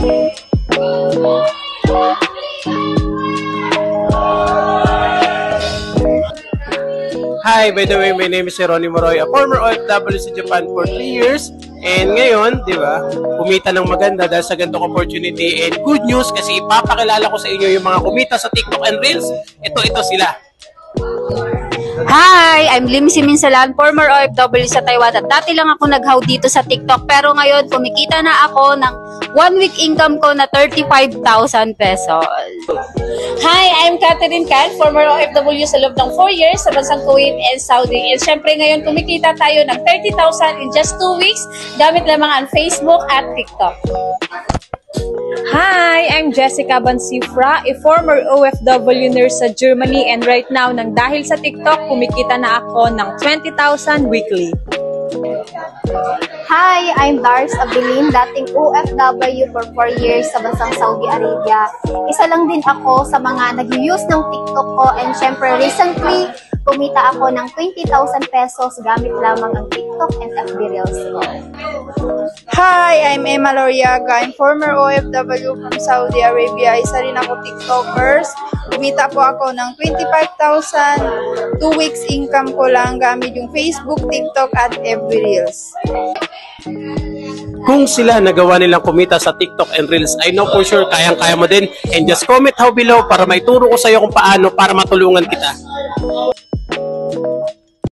Hi, by the way, my name is Jeronimo Roy, a former OFW sa Japan for 3 years. And ngayon, di ba, kumita ng maganda dahil sa ganitong opportunity. And good news kasi ipapakilala ko sa inyo yung mga kumita sa TikTok and Reels. Ito sila. Hi! I'm Lim Siminsalan, former OFW sa Taiwan at dati lang ako nag-how dito sa TikTok pero ngayon kumikita na ako ng 1 week income ko na 35,000 pesos. Hi! I'm Catherine Can, former OFW sa loob ng 4 years sa bansang Kuwait and Saudi. And syempre ngayon kumikita tayo ng 30,000 in just 2 weeks gamit lamang ang Facebook at TikTok. Hi, I'm Jessica Bansifra, a former OFW nurse sa Germany and right now nang dahil sa TikTok, kumikita na ako ng 20,000 weekly. Hi, I'm Dars Abilin, dating OFW for 4 years sa bansang Saudi Arabia. Isa lang din ako sa mga nag-use ng TikTok ko and syempre recently, kumita ako ng 20,000 pesos gamit lamang ang TikTok and FB Reels ko. Hi, I'm Emma Loriaga. I'm former OFW from Saudi Arabia. Isa rin ako TikTokers. Kumita po ako ng 25,000. 2 weeks income ko lang gamit yung Facebook, TikTok at FB Reels. Kung sila nagawa nilang kumita sa TikTok and Reels, I know for sure kayang-kaya mo din. And just comment how below para maituro ko sa iyo kung paano para matulungan kita.